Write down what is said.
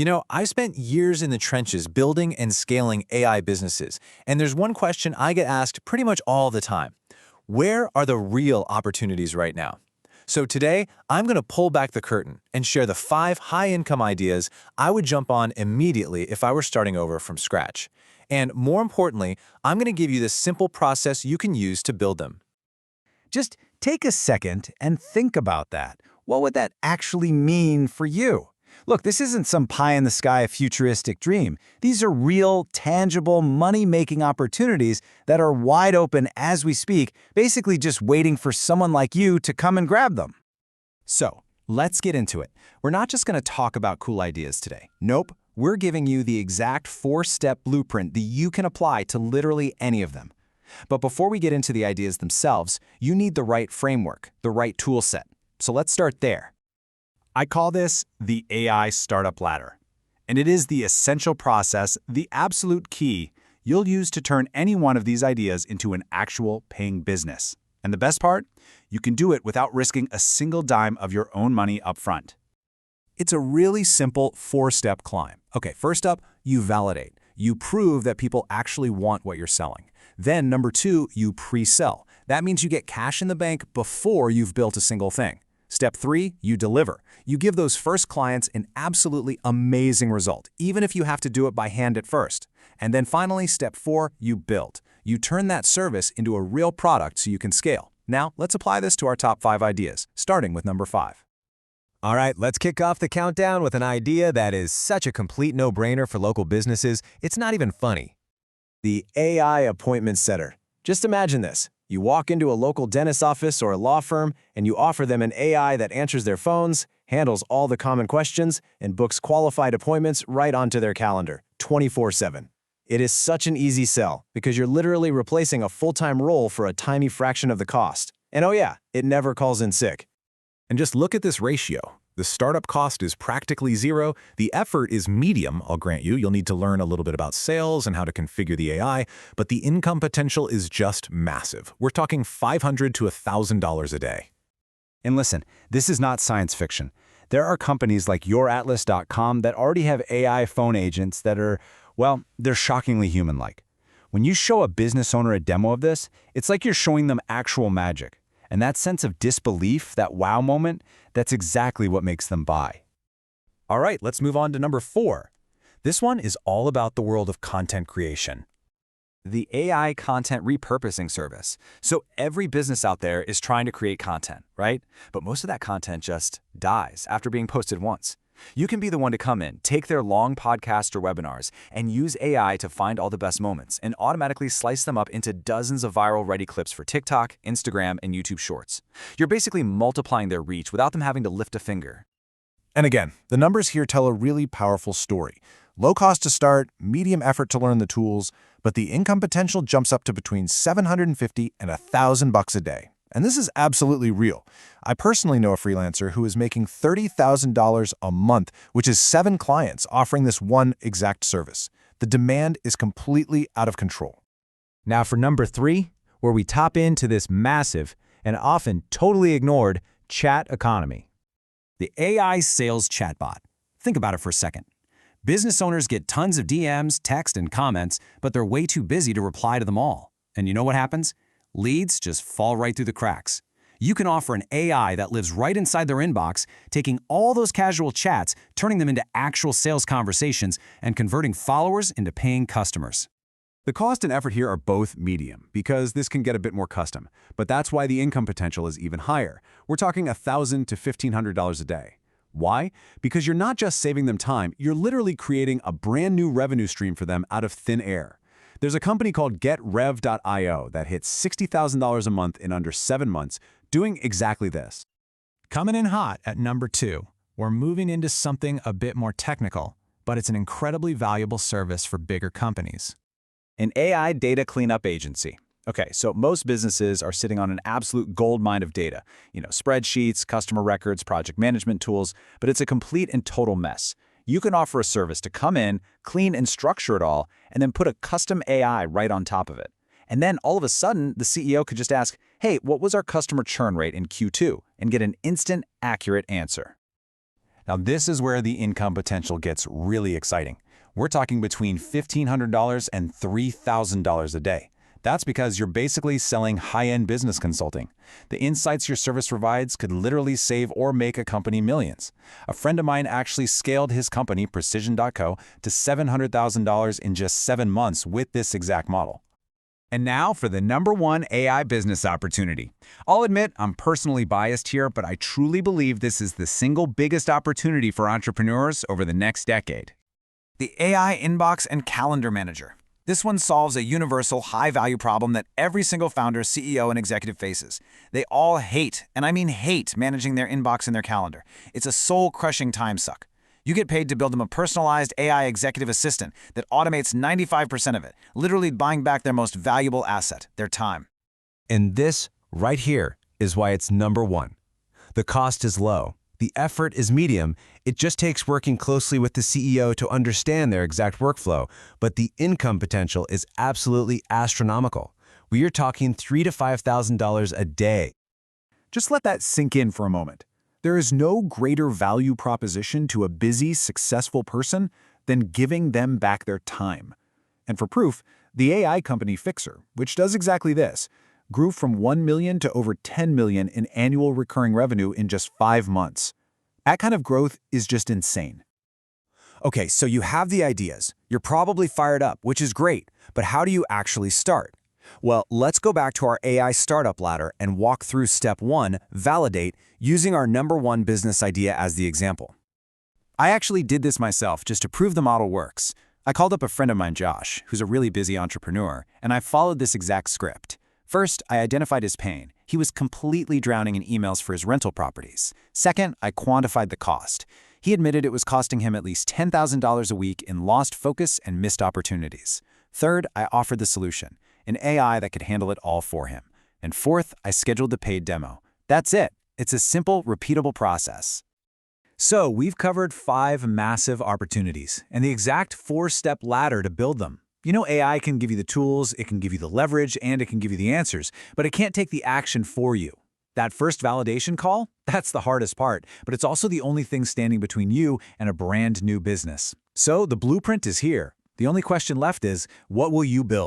I spent years in the trenches building and scaling AI businesses, and there's one question I get asked pretty much all the time. Where are the real opportunities right now? So today, I'm going to pull back the curtain and share the 5 high-income ideas I would jump on immediately if I were starting over from scratch. And more importantly, I'm going to give you this simple process you can use to build them. Just take a second and think about that. What would that actually mean for you? Look, this isn't some pie-in-the-sky futuristic dream. These are real, tangible, money-making opportunities that are wide open as we speak, basically just waiting for someone like you to come and grab them. So, let's get into it. We're not just going to talk about cool ideas today. Nope, we're giving you the exact 4-step blueprint that you can apply to literally any of them. But before we get into the ideas themselves, you need the right framework, the right tool set. So let's start there. I call this the AI startup ladder. And it is the essential process, the absolute key you'll use to turn any one of these ideas into an actual paying business. And the best part? You can do it without risking a single dime of your own money up front. It's a really simple 4-step climb. Okay, first up, you validate. You prove that people actually want what you're selling. Then, number 2, you pre-sell. That means you get cash in the bank before you've built a single thing. Step 3, you deliver. You give those first clients an absolutely amazing result, even if you have to do it by hand at first. And then finally, step 4, you build. You turn that service into a real product so you can scale. Now, let's apply this to our top 5 ideas, starting with number 5. All right, let's kick off the countdown with an idea that is such a complete no-brainer for local businesses, it's not even funny. The AI appointment setter. Just imagine this. You walk into a local dentist's office or a law firm, and you offer them an AI that answers their phones, handles all the common questions, and books qualified appointments right onto their calendar, 24/7. It is such an easy sell, because you're literally replacing a full-time role for a tiny fraction of the cost. And oh yeah, it never calls in sick. And just look at this ratio. The startup cost is practically zero. The effort is medium, I'll grant you. You'll need to learn a little bit about sales and how to configure the AI, but the income potential is just massive. We're talking $500 to $1,000 a day. And listen, this is not science fiction. There are companies like YourAtlas.com that already have AI phone agents that are, well, they're shockingly human-like. When you show a business owner a demo of this, it's like you're showing them actual magic. And that sense of disbelief, that wow moment, that's exactly what makes them buy. All right, let's move on to number 4. This one is all about the world of content creation. The AI content repurposing service. So every business out there is trying to create content, right? But most of that content just dies after being posted once. You can be the one to come in, take their long podcasts or webinars, and use AI to find all the best moments and automatically slice them up into dozens of viral-ready clips for TikTok, Instagram, and YouTube Shorts. You're basically multiplying their reach without them having to lift a finger. And again, the numbers here tell a really powerful story. Low cost to start, medium effort to learn the tools, but the income potential jumps up to between $750 and $1,000 a day. And this is absolutely real. I personally know a freelancer who is making $30,000 a month, which is 7 clients offering this one exact service. The demand is completely out of control. Now for number 3, where we tap into this massive and often totally ignored chat economy. The AI sales chatbot. Think about it for a second. Business owners get tons of DMs, text, and comments, but they're way too busy to reply to them all. And you know what happens? Leads just fall right through the cracks. You can offer an AI that lives right inside their inbox, taking all those casual chats, turning them into actual sales conversations, and converting followers into paying customers. The cost and effort here are both medium, because this can get a bit more custom, but that's why the income potential is even higher. We're talking $1,000 to $1,500 a day. Why? Because you're not just saving them time, you're literally creating a brand new revenue stream for them out of thin air. There's a company called GetRev.io that hits $60,000 a month in under 7 months, doing exactly this. Coming in hot at number 2, we're moving into something a bit more technical, but it's an incredibly valuable service for bigger companies. An AI data cleanup agency. Okay, so most businesses are sitting on an absolute goldmine of data. Spreadsheets, customer records, project management tools, but it's a complete and total mess. You can offer a service to come in, clean and structure it all, and then put a custom AI right on top of it. And then all of a sudden, the CEO could just ask, hey, what was our customer churn rate in Q2? And get an instant, accurate answer. Now, this is where the income potential gets really exciting. We're talking between $1,500 and $3,000 a day. That's because you're basically selling high-end business consulting. The insights your service provides could literally save or make a company millions. A friend of mine actually scaled his company, Precision.co, to $700,000 in just 7 months with this exact model. And now for the #1 AI business opportunity. I'll admit I'm personally biased here, but I truly believe this is the single biggest opportunity for entrepreneurs over the next decade. The AI Inbox and Calendar Manager. This one solves a universal, high-value problem that every single founder, CEO, and executive faces. They all hate, and I mean hate, managing their inbox and their calendar. It's a soul-crushing time suck. You get paid to build them a personalized AI executive assistant that automates 95% of it, literally buying back their most valuable asset, their time. And this, right here, is why it's #1. The cost is low. The effort is medium. It just takes working closely with the CEO to understand their exact workflow, but the income potential is absolutely astronomical. We are talking $3,000 to $5,000 a day. Just let that sink in for a moment. There is no greater value proposition to a busy, successful person than giving them back their time. And for proof, the AI company Fixer, which does exactly this, grew from $1 million to over $10 million in annual recurring revenue in just 5 months. That kind of growth is just insane. Okay, so you have the ideas. You're probably fired up, which is great, but how do you actually start? Well, let's go back to our AI startup ladder and walk through step 1, validate, using our #1 business idea as the example. I actually did this myself just to prove the model works. I called up a friend of mine, Josh, who's a really busy entrepreneur, and I followed this exact script. First, I identified his pain. He was completely drowning in emails for his rental properties. Second, I quantified the cost. He admitted it was costing him at least $10,000 a week in lost focus and missed opportunities. Third, I offered the solution, an AI that could handle it all for him. And fourth, I scheduled the paid demo. That's it. It's a simple, repeatable process. So we've covered 5 massive opportunities and the exact 4-step ladder to build them. You know, AI can give you the tools, it can give you the leverage, and it can give you the answers, but it can't take the action for you. That first validation call, that's the hardest part, but it's also the only thing standing between you and a brand new business. So the blueprint is here. The only question left is, what will you build?